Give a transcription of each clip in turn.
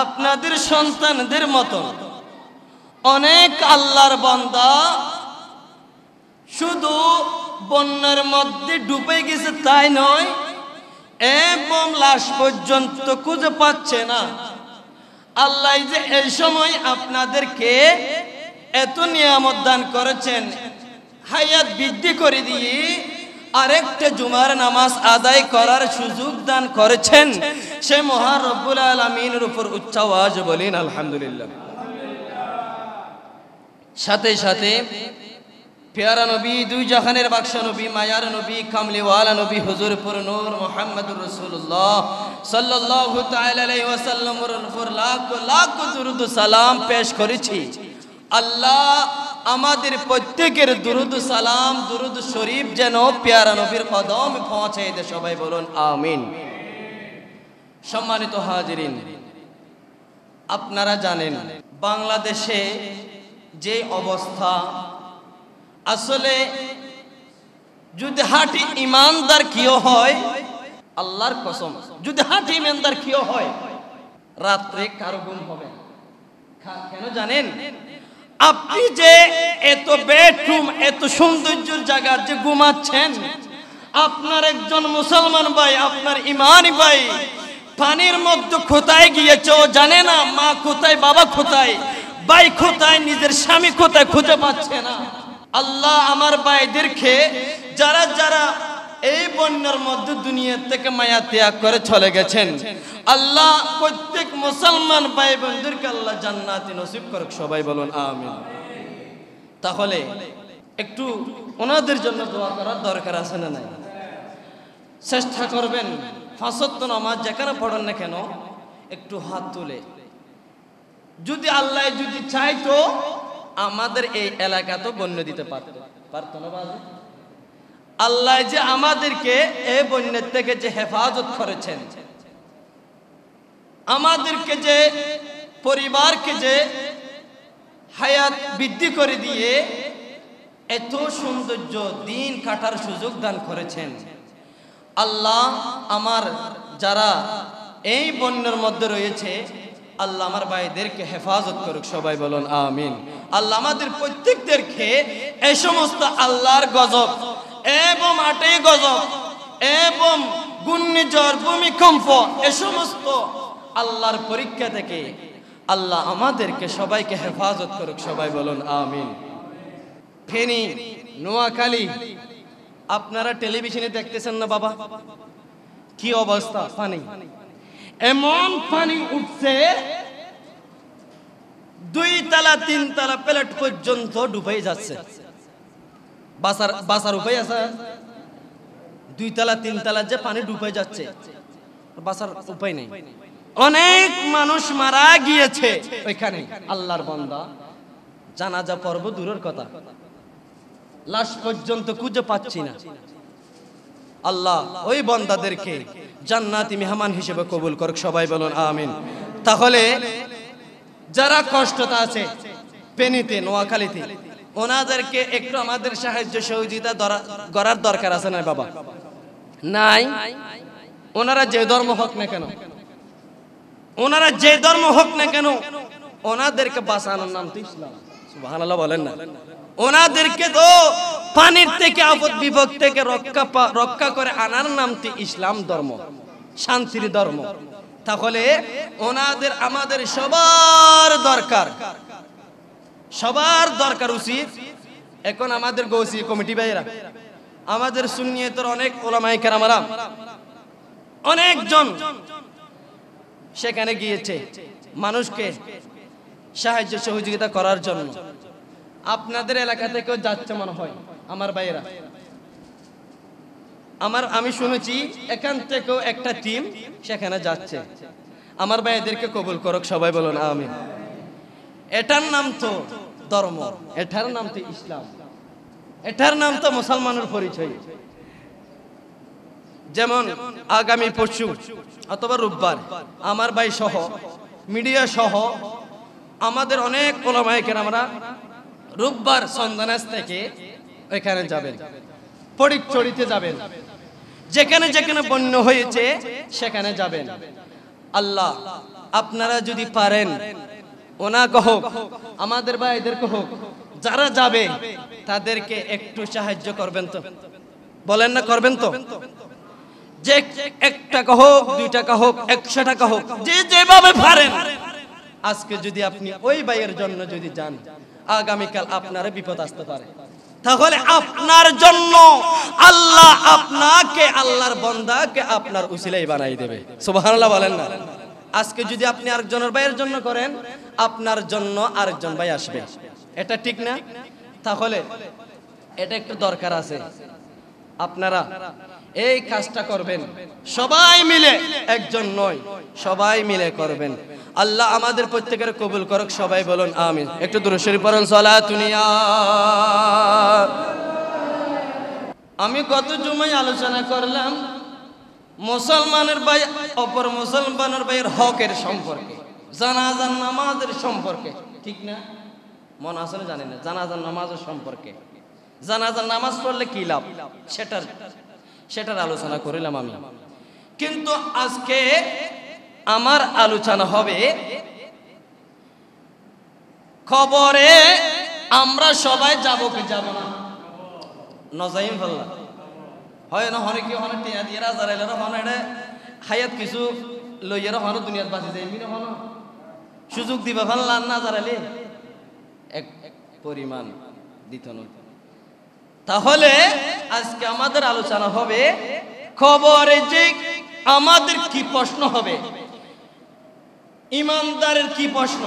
আপনাদের সন্তানদের মতো অনেক আল্লাহর বান্দা শুধু বন্যার মধ্যে ডুবে গেছে তাই নয়, এবং লাশ পর্যন্ত খুঁজে পাচ্ছে না। আল্লাহ যে এই সময় আপনাদেরকে এত নিয়ামত দান করেছেন, হায়াত বৃদ্ধি করে দিয়ে আরেকটা জুমার নামাজ আদায় করার সুযোগ দান করেছেন, সে মহান রব্বুল আলামিনের উপর উচ্চ আওয়াজ বলেন আলহামদুলিল্লাহ। সাথে সাথে প্যারা নবী, দুই জাহানের বাদশা নবী, মায়ার নবী, কামলিওয়ালা নবী হুজুর পুর নূর মুহাম্মদুর রাসূলুল্লাহ সাল্লাল্লাহু তাআলা আলাইহি ওয়াসাল্লামের উপর লাখ লাখ দুরূদ সালাম পেশ করেছি। আল্লাহ আমাদের প্রত্যেকের দুরূদ সালাম, দুরূদ শরীফ যেন প্যারা নবীর কদমে পৌঁছায় দেয়, সবাই বলুন আমিন। সম্মানিত হাজিরিন, আপনারা জানেন বাংলাদেশে যে অবস্থা, আসলে যদি হাঁটি ইমানদার কিও হয়, আল্লাহর কসম, যদি হাঁটি ইমানদার কিও হয়, রাত্রে কারো ঘুম হবে না। কেন জানেন? আপনি যে এত বেডরুম, এত সৌন্দর্যের জায়গার যে ঘুমাচ্ছেন, আপনার একজন মুসলমান ভাই, আপনার ইমানি ভাই পানির মধ্যে কোথায় গিয়েছে ও জানে না, মা কোথায়, বাবা কোথায়, ভাই কোথায়, নিজের স্বামী কোথায় খুঁজে পাচ্ছে না। আল্লাহ আমার ভাইদেরকে যারা যারা এই বন্যার মধ্যে দুনিয়া থেকে মায়া ত্যাগ করে চলে গেছেন, আল্লাহ প্রত্যেক মুসলমান ভাই বোনদেরকে আল্লাহ জান্নাতি নসিব করুক, সবাই বলুন আমিন। তাহলে একটু ওনাদের জন্য দোয়া করার দরকার আছে না নাই? চেষ্টা করবেন ৫ ওয়াক্ত নামাজ যেখানে পড়েন না কেন একটু হাত তুলে, যদি আল্লাহ যদি চাইতো আমাদের এই এলাকা তো বন্যা দিতে পারতো না। আল্লাহ যে আমাদেরকে এই বন্যার থেকে যে হেফাজত করেছেন, আমাদেরকে যে পরিবারকে যে হায়াত বৃদ্ধি করে দিয়ে এত সৌন্দর্য দিন কাটার সুযোগ দান করেছেন, আল্লাহ আমার যারা এই বন্যার মধ্যে রয়েছে, আল্লাহ আমার ভাইদেরকে হেফাজত করুক, সবাই বলুন আমিন। আল্লাহ আমাদের প্রত্যেকদেরকে এই সমস্ত আল্লাহর গজব এবং আটই গজব এবং ঘূর্ণিঝড়, ভূমিকম্প, এ সমস্ত আল্লাহর পরীক্ষা থেকে আল্লাহ আমাদেরকে সবাইকে হেফাজত করুক, সবাই বলুন আমিন। ফেনী, নোয়াখালী, আপনারা টেলিভিশনে দেখতেছেন না বাবা, কি অবস্থা, পানি, এমন পানি উঠছে 2 তলা 3 তলা প্লেট পর্যন্ত ডুবে যাচ্ছে। বাসার উপায় আছে? 2 তলা 3 তলা যে পানি ডুবে যাচ্ছে, বাসার উপায় নেই। অনেক মানুষ মারা গিয়েছে ওইখানে, আল্লাহর বান্দা জানাজা পর্ব দূরের কথা, লাশ পর্যন্ত খুঁজে পাচ্ছি না। আল্লাহ ওই বান্দাদেরকে জান্নাতি মেহমান হিসেবে কবুল করুক, সবাই বলুন আমিন। তাহলে যারা কষ্টতে আছে ফেনীতে, নোয়াখালীতে, ওনাদেরকে একটু আমাদের সাহায্য সহযোগিতা করার দরকার আছে না বাবা? নাই? ওনারা যে ধর্ম হোক না কেন, ওনারা যে ধর্ম হোক না কেন, ওনাদেরকে বাঁচানোর নাম তো ইসলাম, সুবহানাল্লাহ বলেন না? ওনাদেরকে তো পানির থেকে, আপদ বিপদ থেকে রক্ষা করে আনার নাম তো ইসলাম ধর্ম, শান্তির ধর্ম। তাহলে ওনাদের আমাদের সবার দরকার উচিত। এখন আমাদের গৌসি কমিটি ভাইরা, আমাদের সুন্নিয়তের অনেক ওলামায়ে কেরামরা, অনেকজন সেখানে গিয়েছে মানুষকে সাহায্য সহযোগিতা করার জন্য। আপনাদের এলাকা থেকেও যাচ্ছে মনে হয় আমার ভাইয়েরা, আমি শুনেছি এখান থেকেও একটা টিম সেখানে যাচ্ছে। আমার ভাইদেরকে কবুল করুক, সবাই বলুন আমিন। এটার নাম তো ধর্ম, এটার নাম তো ইসলাম, এটার নাম তো মুসলমানের পরিচয়। যেমন আগামী পরশু অথবা রোববার আমার ভাই সহ, মিডিয়া সহ আমাদের অনেক ওলামায়ে কেরামরা রোববার সন্ধানাস থেকে ওইখানে যাবেন, ফটিকছড়িতে যাবেন, যেখানে যেখানে বন্যা হয়েছে সেখানে যাবেন। আল্লাহ আপনারা যদি পারেন ওনাকে হোক আমাদের ভাইদেরকে হোক যারা যাবে তাদেরকে একটু সাহায্য করবেন তো, বলেন না করবেন তো? যে 1 টাকা হোক 2 টাকা হোক 100 টাকা হোক যে যেভাবে পারেন, আজকে যদি আপনি ওই ভাইয়ের জন্য যদি যান, আগামীকাল আপনার বিপদ আসতে পারে। তাহলে আপনার জন্য আল্লাহ আপনাকে, আল্লাহর বান্দাকে আপনার উসিলাই বানাই দেবে। সুবহানাল্লাহ বলেন না? আজকে যদি আপনি আরেকজনের ভাইয়ের জন্য করেন, আপনার জন্য আরেকজন ভাই আসবে, এটা ঠিক না? তাহলে এটা একটু দরকার আছে, আপনারা এই কাজটা করবেন সবাই মিলে, একজন নয় সবাই মিলে করবেন। আল্লাহ আমাদের প্রত্যেকের কবুল করুক, সবাই বলুন আমিন। একটু দুরূদ শরীফ পড়ুন, সালাতুন ইয়া। আমি গত জুমায় আলোচনা করলাম মুসলমানের ভাই অপর মুসলমানের ভাইয়ের হকের সম্পর্কে, জানাজার নামাজের সম্পর্কে, ঠিক না? মন আসলে জানি না জানাজার নামাজের সম্পর্কে, জানাজার নামাজ পড়লে কি লাভ সেটার আলোচনা করিলাম আমি। কিন্তু আজকে আমার আলোচনা হবে কবরে আমরা সবাই যাব কি যাব না? নজাইম ফাল্লা হয় না, হনে কি হনে টিয়া দিয়ে রাজা রাইলে হনে এটা হায়াত কিছু লইয়ার হনে দুনিয়াত বাঁচি যায়, এমনি হনে সুযোগ দিবা ফাল্লা না জারাইলে এক পরিমাণ দিত না। তাহলে আজকে আমাদের আলোচনা হবে কবরে যে আমাদের কি প্রশ্ন হবে, ইমানদারের কি প্রশ্ন,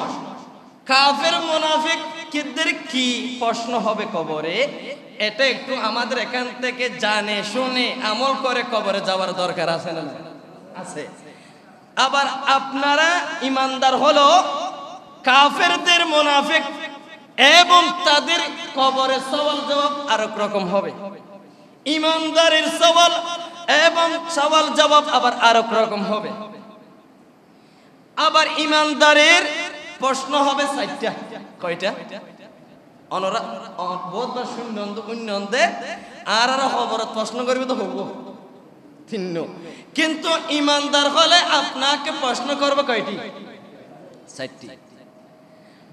কাফের মুনাফিকদের কি প্রশ্ন হবে কবরে। এটা একটু আমাদের এখান থেকে জানে শুনে আমল করে কবরে যাওয়ার দরকার আছে না? আছে। আবার আপনারা ইমানদার হলো কাফেরদের, মুনাফিক এবং তাদের কবরে সওয়াল জবাব আরেক রকম হবে। ইমানদারের সওয়াল এবং সওয়াল জবাব আবার আরেক রকম হবে। আবার ইমানদারের প্রশ্ন হবে 4টা। কয়টা? অনরা বহুতবার শূন্য উন্নন্দে আর খবরত প্রশ্ন করবে তো হবো 3। কিন্তু ইমানদার হলে আপনাকে প্রশ্ন করবে কয়টি? 4টি।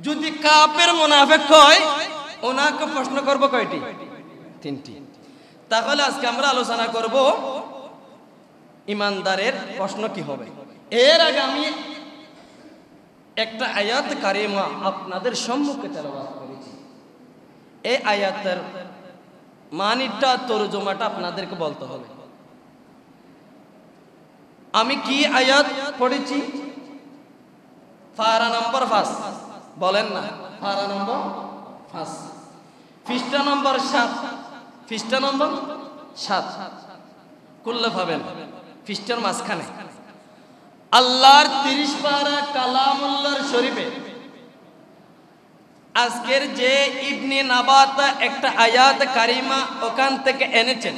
যদি কাফের মুনাফিক হয় ওনাকে প্রশ্ন করব কয়টি? 3টি। তাহলে আজকে আমরা আলোচনা করব ইমানদারের প্রশ্ন কি হবে। এর আগে আমি একটা আয়াত কারিমা আপনাদের সম্মুখে তেলাওয়াত করেছি। এই আয়াতের মানিটা তরজমাটা আপনাদেরকে বলতে হবে। আমি কি আয়াত পড়েছি? পারা নম্বর 5 বলেন না, পারা নম্বর 5 পৃষ্ঠা নম্বর 7, পৃষ্ঠা নম্বর 7 করলে পাবেন পৃষ্ঠার মাঝখানে আল্লাহর 30 পারা কালামুল্লাহর শরীফে আজকের যে ইবনে নাবাতা একটা আয়াত কারিমা ওখান থেকে এনেছেন।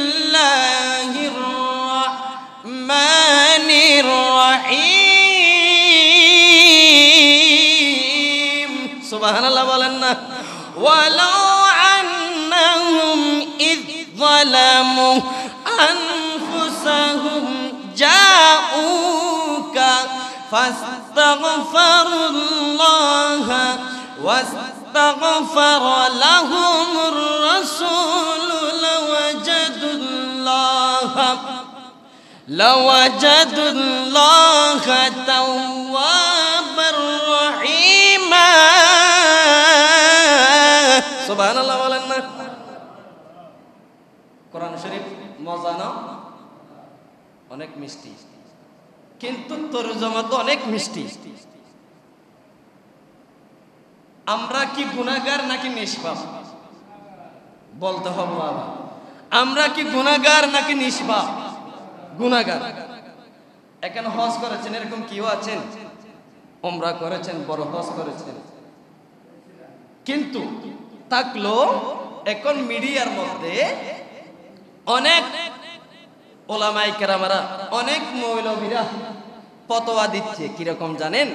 বিসমিল্লাহির রহমানির রহিম। সুবহানাল্লাহ বলেন না? ওয়ালাউ আন্নাহুম ইয যালামু আনফুসাহুম জাউকা ফাস্তাগফিরুল্লাহ واستغفر لهم الرسول لوجدوا الله توابا رحيما। সুবহানাল্লাহ বলেন না? কোরআন শরীফ মজা না? অনেক মিষ্টি, কিন্তু তরজমা তো অনেক মিষ্টি। আমরা কি গুনাহগার নাকি নিষ্পাপ বলতে হবে বাবা। আমরা কি গুনাহগার নাকি নিষ্পাপ? গুনাহগার। এখানে হজ করেছেন এরকম কেউ আছেন? উমরা করেছেন, বড় হজ করেছেন, কিন্তু থাকলো এখন মিডিয়ার মধ্যে অনেক ওলামায়ে কেরামরা, অনেক মৌলবীরা ফতোয়া দিচ্ছে কিরকম জানেন?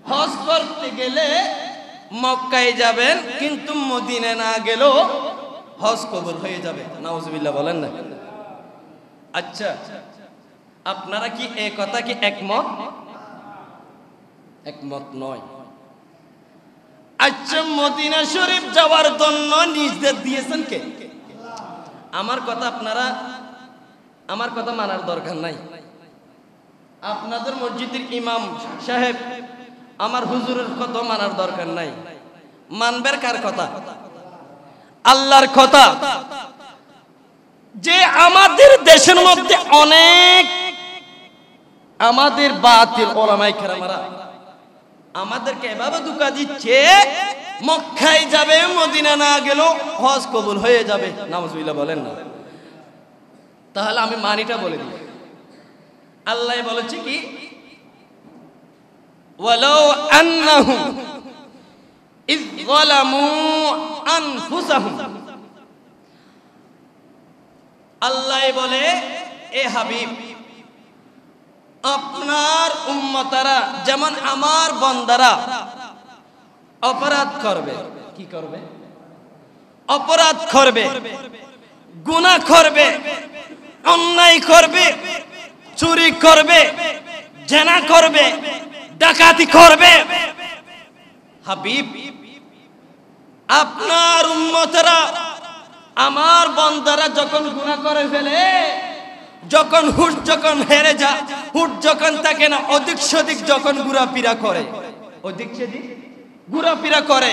হজ করতে গেলে মক্কায় যাবেন, কিন্তু মদিনা না গেলেও হজ কবুল হয়ে যাবে। নাউজুবিল্লাহ বলেন না? আচ্ছা, আপনারা কি এই কথা কি একমত? একমত নয়। আচ্ছা, মদিনা শরীফ যাওয়ার জন্য নির্দেশ দিয়েছেন কে? আমার কথা মানার দরকার নাই। আপনাদের মসজিদের ইমাম সাহেব, আমার হুজুরের কথা মানার দরকার নাই। মানবের কার কথা? আল্লাহর কথা। যে আমাদের দেশের মধ্যে অনেক আমাদের বাতিল ওলামায়ে কেরামরা আমাদেরকে এভাবে ধোঁকা দিচ্ছে, মক্কায় যাবে, মদিনা না গেলেও হজ কবুল হয়ে যাবে। নাউজুবিল্লাহ বলেন না। তাহলে আমি মানিটা বলে দিই। আল্লাহ বলেছে কি, ওয়ালাউ আন্নাহুম ইয যালামু আনফুসাহুম। আল্লাহ বলে, এ হাবিব, আপনার উম্মতারা যেমন আমার বান্দারা অপরাধ করবে, কি করবে? অপরাধ করবে, গুনাহ করবে, অন্যায় করবে, চুরি করবে, জেনা করবে, ডাকাতি করবে। হাবিব, আপনার উম্মতেরা আমার বান্দারা যখন গুনাহ করে ফেলে, যখন হুট যখন হেরে যা, হুট যখন থাকে না, অধিক সদিক যখন ঘোরাফেরা করে, অধিক সদিক ঘোরাফেরা করে,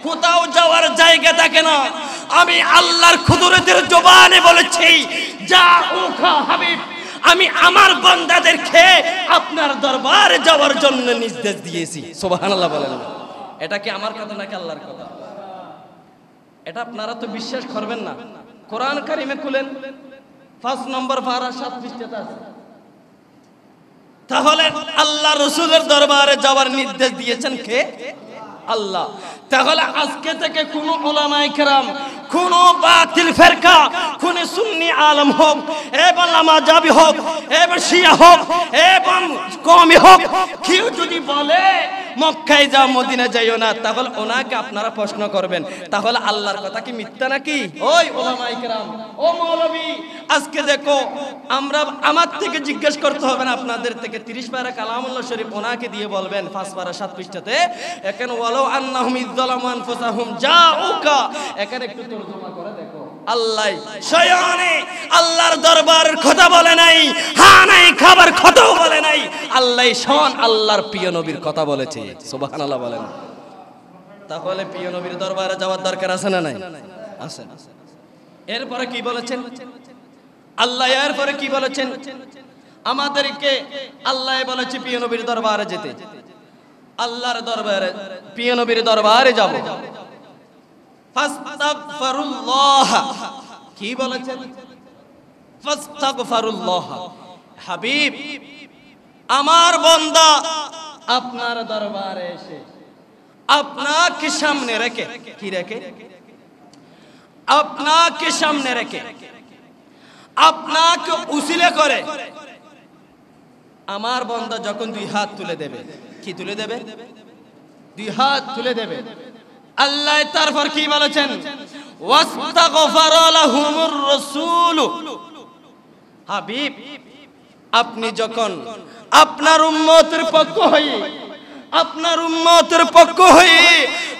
কোথাও যাওয়ার জায়গা থাকে না, আমি আল্লাহর কুদরতের জবানে বলেছি, যা উখা হাবিব, আমি আমার বান্দাদেরকে আপনার দরবারে যাওয়ার জন্য নির্দেশ দিয়েছি। সুবহানাল্লাহ বলেন। এটা কি আমার কথা নাকি আল্লাহর কথা? এটা আপনারা তো বিশ্বাস করবেন না। কোরআন কারিমে খুলেন, 5 নম্বর পারা 7 পৃষ্ঠাতে আছে। তাহলে আল্লাহ রাসূলের দরবারে যাওয়ার নির্দেশ দিয়েছেন কে? আল্লাহ। তাহলে আজকে থেকে কোন উলামায়ে কেরাম, কোন বাতিল ফিরকা, কোন সুন্নি আলেম হোক, এবং মাযহাবি হোক, এবং শিয়া হোক, এবং কওমি হোক, কেউ যদি বলে মক্কায় যাও, মদিনা যাইও না, তাহলে ওনাকে আপনারা প্রশ্ন করবেন, তাহলে আল্লাহর কথা কি মিথ্যা নাকি? ওই উলামায়ে কেরাম, ও মৌলবী, আজকে দেখো, আমার থেকে জিজ্ঞেস করতে হবে না, আপনাদের থেকে 30 পারা কালামুল্লাহ শরীফ ওনাকে দিয়ে বলবেন 5 পারা 7 পৃষ্ঠাতে, এখানে ওয়ালাউ আন্নাহুম ইযযালামু আনফুসাহুম জাউকা, এখানে একটু তরজমা করে দেখো। আল্লাহ স্বয়নে আল্লাহর দরবারের কথা বলে নাই, হ্যাঁ নাই খাবার কথাও বলে নাই, আল্লাহ স্বয়ং আল্লাহর প্রিয় নবীর কথা বলেছে। সুবহানাল্লাহ বলেন। তাহলে প্রিয় নবীর দরবারে যাওয়ার দরকার আছে না নাই? আছে। এরপরে কি বলেছেন আল্লাহ? এরপরে কি বলেছেন? আমাদেরকে আল্লাহ বলেছে প্রিয় নবীর দরবারে যেতে। আল্লাহর দরবারে, প্রিয় নবীর দরবারে যাব। ফাস্তাগফিরুল্লাহ, কি বলেছেন? ফাস্তাগফিরুল্লাহ। হাবিব, আমার বান্দা আপনার দরবারে এসে আপনাকে সামনে রেখে, কি রেখে? আপনাকে সামনে রেখে, আপনাকে উসিলা করে, আমার বান্দা যখন 2 হাত তুলে দেবে, কি তুলে দেবে? 2 হাত তুলে দেবে। আল্লাহ তারপর কি বলেছেন? ওয়াস্তাগফারা লাহুমুর রাসূল। হাবিব, আপনি যখন আপনার উম্মতের পক্ষ হয়ে, আপনার উম্মতের পক্ষ হয়ে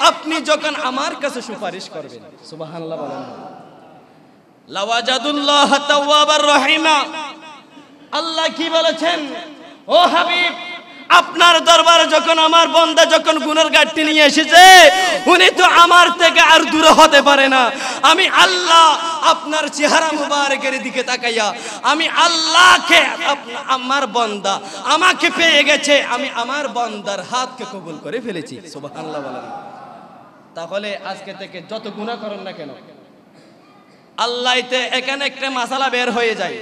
আপনি যখন আমার কাছে সুপারিশ করবেন, সুবহানাল্লাহ বলেন, লাওয়াজাদুল্লাহ তাওয়াবার রহিমা। আল্লাহ কি বলেছেন? ও হাবিব, আপনার দরবারে যখন আমার বান্দা যখন গুনার গাঁটটি নিয়ে এসেছে, উনি তো আমার থেকে আর দূরে হতে পারে না। আমি আল্লাহ আপনার চেহারা মুবারকের দিকে তাকাইয়া আমি আল্লাহকে, আমার বান্দা আমাকে পেয়ে গেছে, আমি আমার বান্দার হাতকে কবুল করে ফেলেছি। সুবহানাল্লাহ বলেন। তাহলে আজকে থেকে যত গুনাহ করেন না কেন, আল্লাহতে এখানে একটা মাসালা বের হয়ে যায়।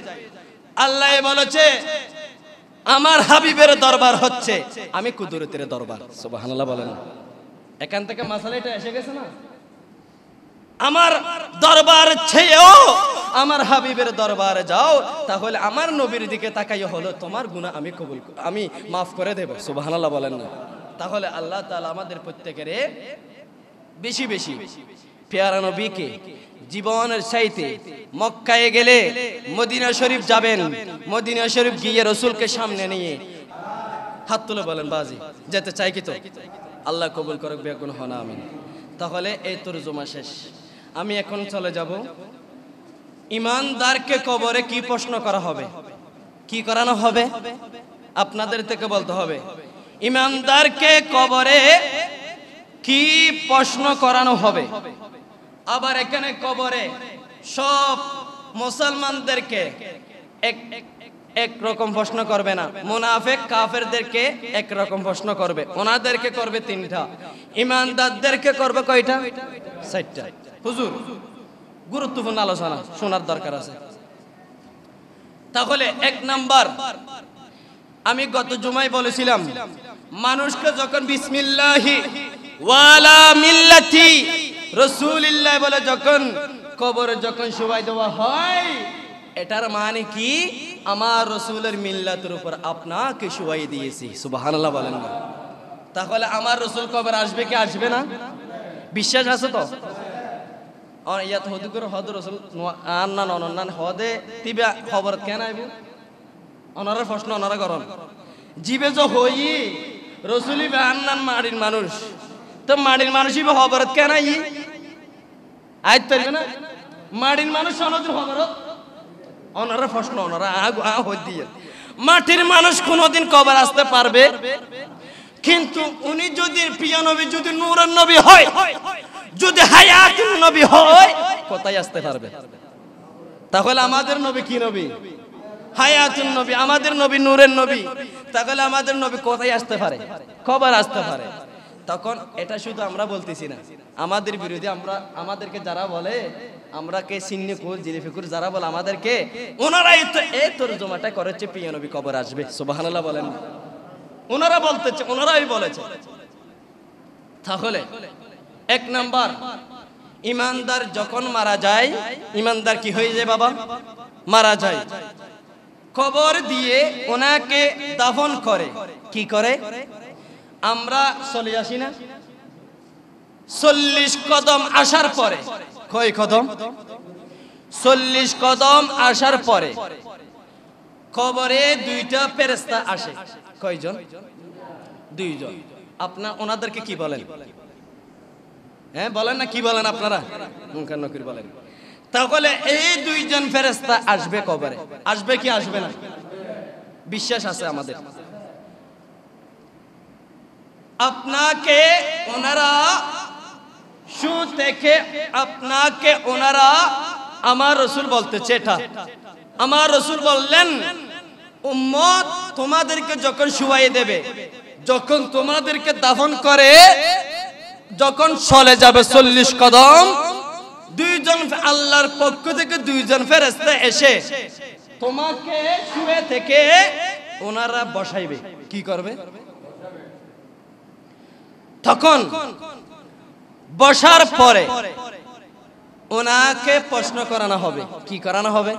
আল্লাহ বলেছে আমার হাবিবের দরবার হচ্ছে আমি কুদরতের দরবার। সুবহানাল্লাহ বলেন। এখান থেকে মাসালাটা এসে গেছে না? আমার দরবার ছেয়েও আমার হাবিবের দরবারে যাও, তাহলে আমার নবীর দিকে তাকাইয়া হলো তোমার গুনাহ আমি কবুল, আমি মাফ করে দেব। সুবহানাল্লাহ বলেন না? তাহলে আল্লাহ তাআলা আমাদের প্রত্যেকের বেশি বেশি পেয়ারা নবীকে জীবনের চাইতে মক্কায় গেলে মদিনা শরীফ যাবেন, মদিনা শরীফ গিয়ে রসুলকে সামনে নিয়ে হাত তুলে বলেন বাজি যেতে চাই কি? তো আল্লাহ কবুল করুক, বেগুন হন আমিন। তাহলে এই তরজমা শেষ। আমি এখন চলে যাব ইমানদারকে কবরে কি প্রশ্ন করা হবে, কি করানো হবে, আপনাদের থেকে বলতে হবে। ইমানদারকে কবরে কি প্রশ্ন করানো হবে। আবার এখানে কবরে সব মুসলমানদেরকে এক রকম প্রশ্ন করবে না, মুনাফিক কাফেরদেরকে এক রকম প্রশ্ন করবে, ওনাদেরকে করবে তিনটা, ইমানদারদেরকে করবে কয়টা? চারটা। হুজুর গুরুত্বপূর্ণ আলোচনা শোনার দরকার আছে। তাহলে এক নাম্বার, আমি গত জুমায় বলেছিলাম মানুষকে যখন বিসমিল্লাহি ওয়ালা মিল্লাতি রাসূলিল্লাহ বলে যখন কবরে যখন শুয়াই দেওয়া হয়, এটার মানে কি? আমার রাসূলের মিল্লাতের উপর আপনাকে শুয়াই দিয়েছি। সুবহানাল্লাহ বলেন না? তাহলে আমার রাসূল কবরে আসবে কি আসবে না? বিশ্বাস আছে তো? আর ইয়াত হদুকুর হদ রাসূল আন্না ননন্নান হদে তিবা খবর কেন আইব? ওনারা প্রশ্ন ওনারা করেন জিবে যে হই রাসূলি বে আন্নান মাড়ির মানুষ, তো মাড়ির মানুষই খবর কেন আই আইত পারবে না? মাড়ির মানুষ অনদের খবর ওনারা প্রশ্ন ওনারা হই দিয়ে মাটির মানুষ কোনোদিন কবর আসতে পারবে? কিন্তু উনি যদি প্রিয় নবী, যদি নূরের নবী হয়, যদি হায়াতুন নবী হয়, কোথায় আসতে পারবে? তাহলে আমাদের নবী কি নবী? হায়াতুন নবী। আমাদের নবী নূরের নবী। তাহলে আমাদের নবী কোথায় আসতে পারে? কবর আসতে পারে। তখন এটা শুধু আমরা বলতেছি না, আমাদের বিরোধী আমরা আমাদেরকে যারা বলে আমরা কে সিন্নিকুর জিলিফিকুর যারা বলে আমাদেরকে, ওনারাই তো এই তরজমাটা করেছে প্রিয় নবী কবর আসবে। সুবহানাল্লাহ বলেন। ওনারা বলতেছে, ওনারাই বলেছে। তাহলে এক নাম্বার, ইমানদার যখন মারা যায়, ইমানদার কি হয়ে যায় বাবা? মারা যায়। কবর দিয়ে ওনাকে দাফন করে। কি করে? আমরা চলে আসি না 40 কদম আসার পরে, কয় কদম? 40 কদম আসার পরে কবরে দুইটা ফেরেশতা আসে। কয়জন? দুইজন। আপনারা ওনাদেরকে কি বলেন? হ্যাঁ বলেন না, কি বলেন আপনারা? মুনকার নকির বলেন। তাহলে এই দুইজন ফেরেশতা আসবে কবরে। আসবে কি আসবে না? বিশ্বাস আছে আমাদের। আপনাকে ওনারা শু থেকে আপনাকে ওনারা আমার রাসূল বলতেছে, এটা আমার রাসূল বললেন উম্মত তোমাদেরকে যখন শুয়াইয়ে দেবে, যখন তোমাদেরকে দাফন করে, যখন চলে যাবে 40 কদম, দুইজন আল্লাহর পক্ষ থেকে দুইজন ফেরেশতা এসে তোমাকে শুয়ে থেকে ওনারা বসাইবে। কি করবে? তখন বসার পরে ওনাকে প্রশ্ন করানো হবে। কি করানো হবে?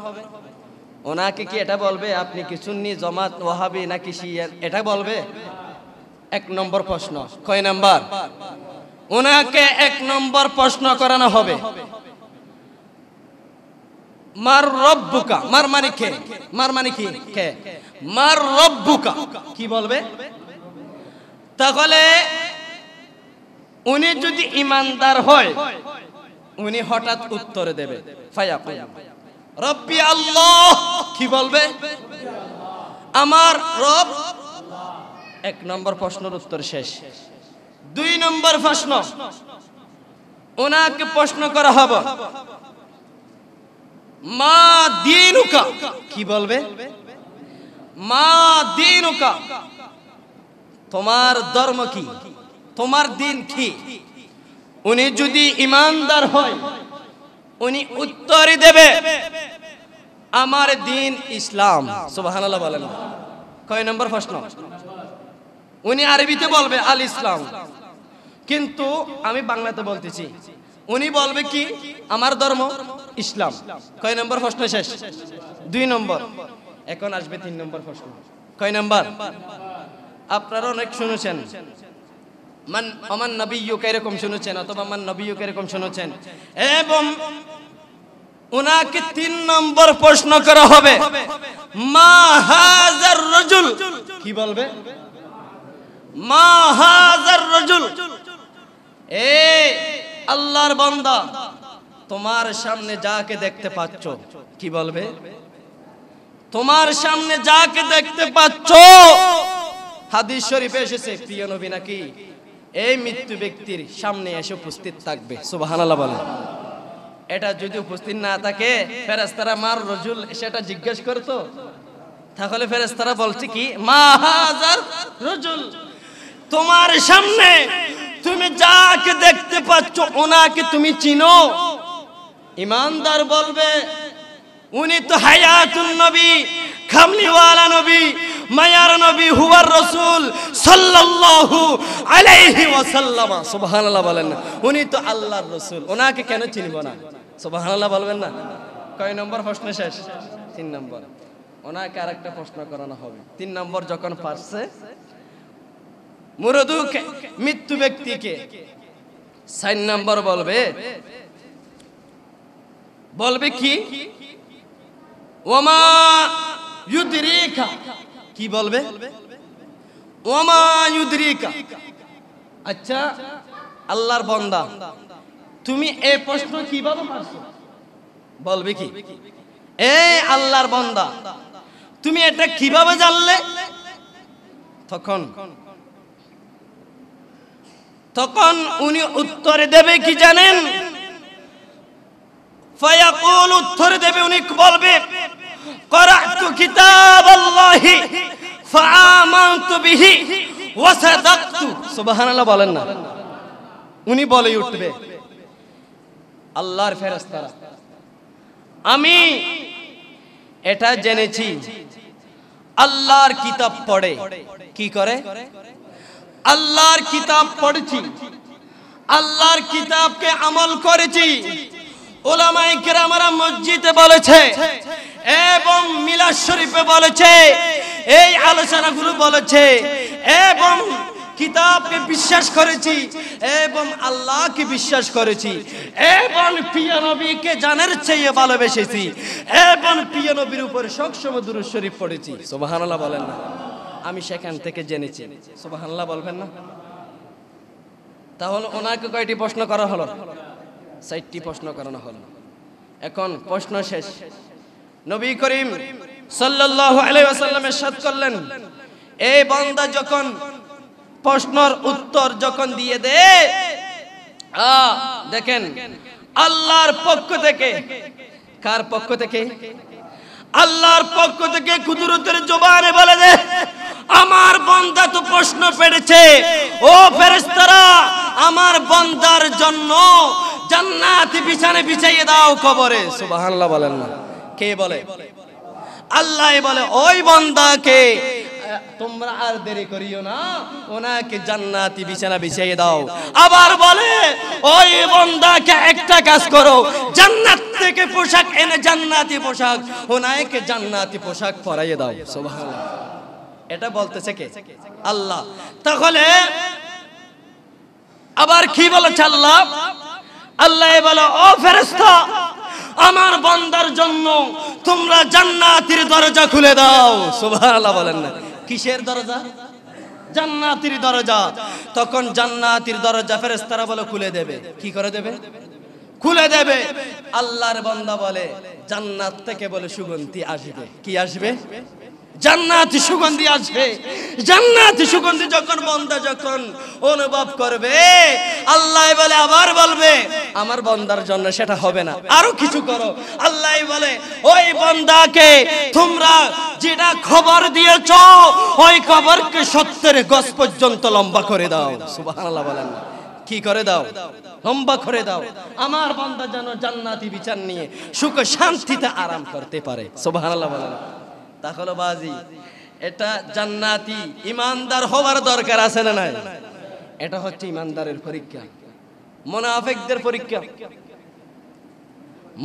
ওনাকে কি এটা বলবে আপনি কি সুন্নি, জামাত, ওয়াহাবি নাকি শিয়া? এটা বলবে? এক নম্বর প্রশ্ন। কয় নাম্বার? ওনাকে এক নম্বর প্রশ্ন করানো হবে, মার রব্বুকা। মার মানে কে? মার মানে কি? কে? মার রব্বুকা। কি বলবে? তাহলে উনি যদি ইমানদার হয়, উনি হঠাৎ উত্তর দেবে ফায়াকুল রব্বি আল্লাহ। কি বলবে? আমার রব। এক নম্বর প্রশ্নের উত্তর শেষ। দুই নম্বর প্রশ্ন, ওনাকে প্রশ্ন করা হবে মা দীনুকা। কি বলবে? মা দীনুকা, তোমার ধর্ম কি, তোমার দিন কি? উনি যদি ইমানদার হয়, উনি উত্তরই দেবে আমার দিন ইসলাম। সুবহানাল্লাহ বলেন। কয় নম্বর প্রশ্ন? উনি আরবিতে বলবে আল ইসলাম, কিন্তু আমি বাংলাতে বলতেছি। উনি বলবে কি? আমার ধর্ম ইসলাম। কয় নম্বর প্রশ্ন শেষ? 2 নম্বর। এখন আসবে 3 নম্বর প্রশ্ন। কয় নম্বর? আপনারা অনেক শুনেছেন মান আমান নবিয়্যুকা এরকম শুনেছেন, অথবা মান নবিয়্যুকা এরকম শুনেছেন, এবং ওনাকে 3 নম্বর প্রশ্ন করা হবে, মা হাযার রাজুল, কি বলবে? মা হাযার রাজুল, এ আল্লাহর বান্দা, তোমার সামনে যাকে দেখতে পাচ্ছ, কি বলবে? তোমার সামনে যাকে দেখতে পাচ্ছ, হাদিস শরীফে এসেছে প্রিয় নবী নাকি এই মৃত্যু ব্যক্তির সামনে এসে উপস্থিত থাকবে। সুবহানাল্লাহ বলেন। এটা যদি উপস্থিত না থাকে, ফেরেশতারা মার রাজুল সেটা জিজ্ঞেস করতো, তাহলে ফেরেশতারা বলছে কি, মা হাযার রাজুল, তোমার সামনে তুমি যাকে দেখতে পাচ্ছ ওনাকে তুমি চিনো? ঈমানদার বলবে, উনি তো হায়াতুন নবী, কামলিওয়ালা নবী, মায়ার নবী, হুয়ার রাসূল সাল্লাল্লাহু আলাইহি ওয়াসাল্লাম। সুবহানাল্লাহ বলেন না, উনি তো আল্লাহর রাসূল, ওনাকে কেন চিনব না? সুবহানাল্লাহ বলবেন না? কয় নম্বর প্রশ্ন শেষ? 3 নম্বর। ওনাকে আরেকটা প্রশ্ন করানো হবে। 3 নম্বর যখন পারছে, মুরদু মৃত্যু ব্যক্তিকে 4 নম্বর বলবে কি, ওমা ইউদরিকা, কি বলবে? ওমা ইউদরিকা। আচ্ছা আল্লাহর বান্দা, তুমি এই প্রশ্ন কিভাবে পারছো? বলবে কি, এ আল্লাহর বান্দা, তুমি এটা কিভাবে জানলে? তখন উনি উত্তরে দেবে কি জানেন? ফায়াকুল, উত্তরে দেবে, উনি বলবে, ক্বরা'তু কিতাবাল্লাহি ফাআমানতু বিহি ওয়া সাদাকতু। সুবহানাল্লাহ বলেন না? উনি বলে উঠবে, আল্লাহর ফেরেশতারা, আমি এটা জেনেছি, আল্লাহর কিতাব পড়ে, কি করে? আল্লাহর কিতাব পড়েছি, আল্লাহর কিতাবকে আমল করেছি। উলামায়ে কেরামরা মসজিদে বলেছে এবং মিলাদ শরীফে বলেছে, এই আলোচনাগুলো বলেছে, এবং কিতাবকে বিশ্বাস করেছি এবং আল্লাহকে বিশ্বাস করেছি এবং প্রিয় নবীকে জানার চেয়ে ভালোবেসেছি এবং প্রিয় নবীর উপর সবসময় দুরূদ শরীফ পড়েছি। সুবহানাল্লাহ বলেন না? আমি সেখান থেকে জেনেছি। সুবহানাল্লাহ বলবেন না? তাহলে ওনাকে কয়টি প্রশ্ন করা হলো? 4টি প্রশ্ন করানো হলো। এখন প্রশ্ন শেষ। নবী করিম সাল্লাল্লাহু আলাইহি ওয়াসাল্লাম ইরশাদ করলেন, এই বান্দা যখন প্রশ্নের উত্তর যখন দিয়ে দেয়, দেখেন আল্লাহর পক্ষ থেকে, কার পক্ষ থেকে? আল্লাহর পক্ষ থেকে কুদরতের জবানে বলে দে, আমার বান্দা তো প্রশ্ন পেয়েছে, ও ফেরেশতারা, আমার বান্দার জন্য জান্নাতি বিছানা বিছাইয়ে দাও কবরে। সুবহানাল্লাহ বলেন না? কে বলে? আল্লাহ বলে, ওই বান্দাকে তোমরা আর দেরি করিও না, ওনাকে জান্নাতি বিছানা বিছাইয়ে দাও। আবার বলে, ওই বান্দাকে একটা কাজ করো, জান্নাত থেকে পোশাক এনে জান্নাতি পোশাক, ওনাকে জান্নাতি পোশাক পরাইয়ে দাও। সুবহানাল্লাহ। এটা বলতেছে কে? আল্লাহ। তাহলে আবার কি বলেছে আল্লাহ? আল্লাহ বলে, ও ফেরেশতা, আমার বান্দার জন্য তোমরা জান্নাতের দরজা খুলে দাও। সুবহানাল্লাহ বলেন না? কিসের দরজা? জান্নাতের দরজা। তখন জান্নাতের দরজা ফেরেশতারা বলে খুলে দেবে। কি করে দেবে? খুলে দেবে। আল্লাহর বান্দা বলে, জান্নাত থেকে বলে সুগন্ধি আসবে। কি আসবে? জান্নাতি সুগন্ধি আসবে। জান্নাতি সুগন্ধি যখন বান্দা যখন অনুভব করবে, আল্লাহ বলে, আবার বলবে, আমার বান্দার জন্য সেটা হবে না, আরো কিছু করো। আল্লাহ বলে, ওই বান্দাকে তোমরা যেটা খবর দিয়েছো, ওই খবরকে 70 গজ পর্যন্ত লম্বা করে দাও। সুবহানাল্লাহ বলেন না? কি করে দাও? লম্বা করে দাও। আমার বান্দা যেন জান্নাতি বিচার নিয়ে সুখ শান্তিতে আরাম করতে পারে। সুবহানাল্লাহ বলেন। তাহলে বাজি, এটা জান্নাতি ইমানদার হওয়ার দরকার আছে না নাই? এটা হচ্ছে ইমানদারের পরীক্ষা। মুনাফিকদের পরীক্ষা,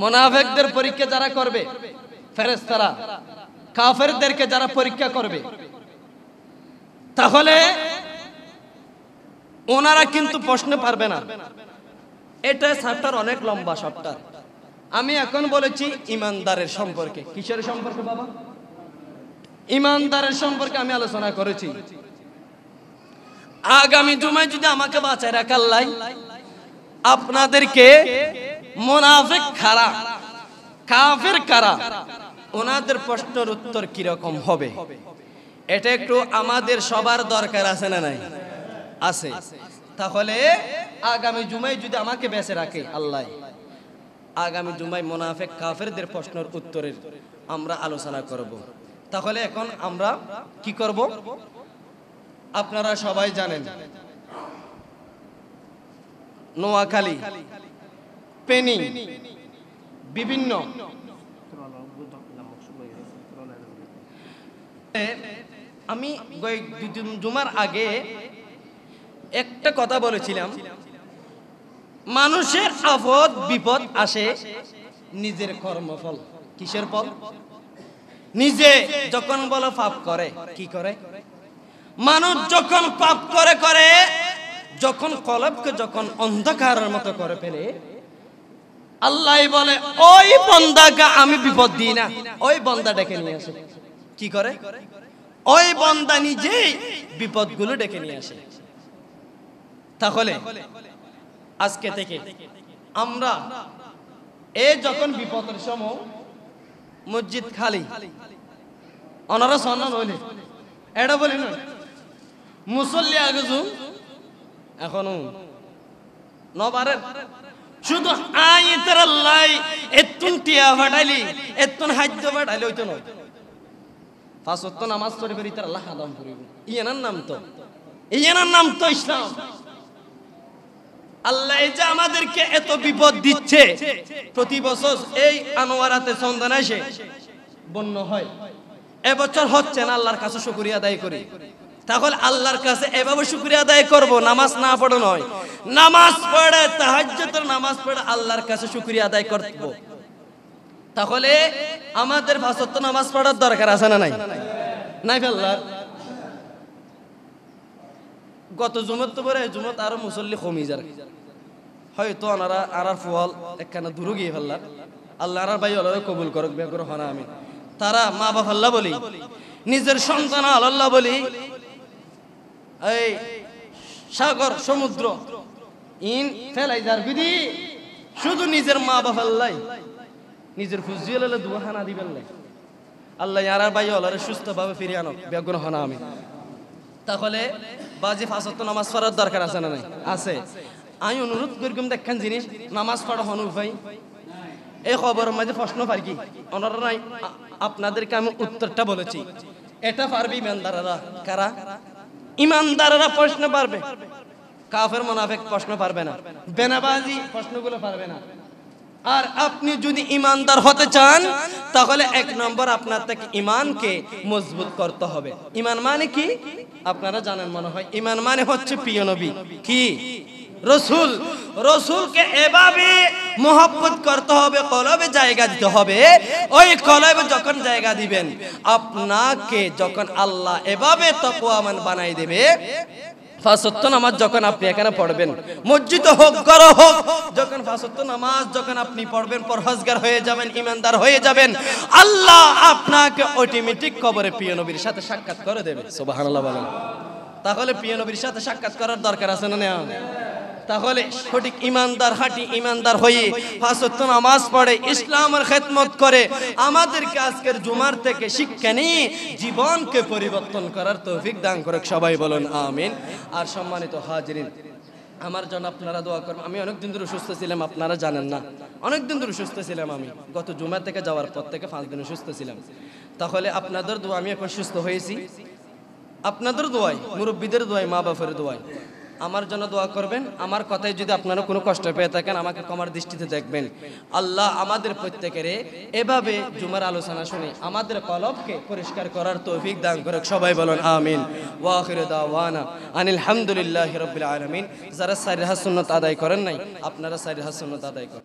মুনাফিকদের পরীক্ষা যারা করবে ফেরেশতারা, কাফেরদেরকে যারা পরীক্ষা করবে, তাহলে ওনারা কিন্তু প্রশ্ন পারবে না। এটা চ্যাপ্টার অনেক লম্বা, সবটা আমি এখন বলেছি ইমানদারের সম্পর্কে। কিসের সম্পর্কে বাবা? ইমানদারের সম্পর্কে আমি আলোচনা করেছি। আগামী জুমায় যদি আমাকে বাঁচায় রাখে আল্লাহ, আপনাদেরকে মুনাফিক কারা, কাফের কারা, ওনাদের প্রশ্নের উত্তর কিরকম হবে, এটা একটু আমাদের সবার দরকার আছে না নাই? আছে। তাহলে আগামী জুমায় যদি আমাকে বেঁচে রাখে আল্লাহ, আগামী জুমায় মুনাফিক কাফেরদের প্রশ্নের উত্তরের আমরা আলোচনা করব। তাহলে এখন আমরা কি করব? আপনারা সবাই জানেন নোয়াখালী, ফেনী, বিভিন্ন আমি জুমার আগে একটা কথা বলেছিলাম, মানুষের আপদ বিপদ আসে নিজের কর্মফল। কিসের ফল? নিজে যখন বলো পাপ করে, কি করে মানুষ? যখন পাপ করে করে, যখন কলবকে যখন অন্ধকারের মতো করে ফেলে, আল্লাহ বলে ওই বান্দাকে আমি বিপদ দিই না, ওই বান্দা ডেকে নিয়ে আসে। কি করে? ওই বান্দা নিজেই বিপদগুলো ডেকে নিয়ে আসে। তাহলে আজকে থেকে আমরা এই যখন বিপদের সময় মসজিদ খালি, ওনারা সন্ধান হইলে এটা বলি না মুসল্লি আগে এখনো নবারের শুধু আইতের আল্লাহ এতুন টিয়া ফাটাইলি, এতুন হাজ্য ফাটাইলি হইতো নয়। পাঁচ ওয়াক্ত নামাজ পড়ে বেরি তার আল্লাহ আদম করিব, ইয়ানার নাম তো, ইয়ানার নাম তো ইসলাম। আল্লাহ এই যে আমাদেরকে এত বিপদ দিচ্ছে, প্রতি বছর এই আনোয়ারাতে সন্ধান আসে বন্য হয়, এবছর হচ্ছে না, আল্লাহর কাছে শুকরিয়া আদায় করি। তাহলে আল্লাহর কাছে এভাবে শুকরিয়া আদায় করব, নামাজ না পড়ে নয়, নামাজ পড়ে তাহাজ্জুদের নামাজ পড়ে আল্লাহর কাছে শুকরিয়া আদায় করব। তাহলে আমাদের পাঁচ ওয়াক্ত নামাজ পড়ার দরকার আছে না নাই? নাই আল্লাহর গত জুমত তো পরে জুমত আরো মুসল্লি কমি যার, হয়তো ওনারা আর ফুয়াল একখানা দূর গিয়ে ফেললার। আল্লাহ আর ভাই আল্লাহ কবুল করুক, বেগর হনা আমি। তারা মা বাপ আল্লাহ বলি, নিজের সন্তান আল্লাহ বলি, এই সাগর সমুদ্র ইন ফেলাই যার বিধি, শুধু নিজের মা বাপ আল্লাহ নিজের ফুজিয়ে ললে দুহানা দিবেন না। আল্লাহ আর ভাই আল্লাহ সুস্থভাবে ফিরিয়ে আনো, বেগর হনা আমি। তাহলে বাজি পাঁচ ওয়াক্ত নামাজ পড়ার দরকার আছে না নাই? আছে। আমি অনুরোধ করিম দেখেন জিনিস নামাজ পড়া হনু ভাই, এই খবরের মাঝে প্রশ্ন পার কি ওনারা নাই, আপনাদেরকে আমি উত্তরটা বলেছি। এটা পারবে ইমানদাররা। কারা? ইমানদাররা প্রশ্ন পারবে, কাফের মুনাফিক প্রশ্ন পারবে না, বেনাবাজি প্রশ্নগুলো পারবে না। আর আপনি যদি ইমানদার হতে চান তাহলে এক নম্বর আপনার থেকে ইমানকে মজবুত করতে হবে। ইমান মানে কি আপনারা জানেন মনে হয়? ইমান মানে হচ্ছে প্রিয় নবী, কি রসুল, রসুলকে এভাবে মোহাব্বত করতে হবে, কলবে জায়গা দিতে হবে। ওই কলবে যখন জায়গা দিবেন, আপনাকে যখন আল্লাহ এভাবে তাকওয়ামান বানাই দেবে, পাঁচ ওয়াক্ত নামাজ যখন আপনি এখানে পড়বেন, মসজিদ হোক ঘর হোক, যখন পাঁচ ওয়াক্ত নামাজ যখন আপনি পড়বেন, পরহেজগার হয়ে যাবেন, ইমানদার হয়ে যাবেন, আল্লাহ আপনাকে অটোমেটিক কবরে প্রিয় নবীর সাথে সাক্ষাৎ করে দেবে। সুবহানাল্লাহ বলেন। তাহলে প্রিয় নবীর সাথে সাক্ষাৎ করার দরকার আছে না? তাহলে সঠিক ইমানদার, হাঁটি ইমানদার হয়ে পাঁচ ওয়াক্ত নামাজ পড়ে ইসলামের খেদমত করে আমাদেরকে আজকের জুমার থেকে শিক্ষা নিয়ে জীবনকে পরিবর্তন করার তৌফিক দান করে, সবাই বলুন আমিন। আর সম্মানিত হাজিরিন, আমার জন্য আপনারা দোয়া করবেন। আমি অনেকদিন ধরে সুস্থ ছিলাম, আপনারা জানেন না, অনেকদিন ধরে সুস্থ ছিলাম। আমি গত জুমা থেকে যাওয়ার পর থেকে 5 দিন সুস্থ ছিলাম। তাহলে আপনাদের দোয়া আমি এখন সুস্থ হয়েছি। আপনাদের দোয়াই, মুরব্বীদের দোয়াই, মা বাপের দোয়াই আমার জন্য দোয়া করবেন। আমার কথায় যদি আপনারা কোনো কষ্ট পেয়ে থাকেন আমাকে ক্ষমার দৃষ্টিতে দেখবেন। আল্লাহ আমাদের প্রত্যেকের এভাবে জুমার আলোচনা শুনে আমাদের কলবকে পরিষ্কার করার তৌফিক দান করুক, সবাই বলুন আমিন। ওয়া আখিরু দাওয়ানা আনিল হামদুলিল্লাহি রাব্বিল আলামিন। যারা সাইর সুন্নাত আদায় করেন নাই, আপনারা সাইর সুন্নাত আদায় করেন।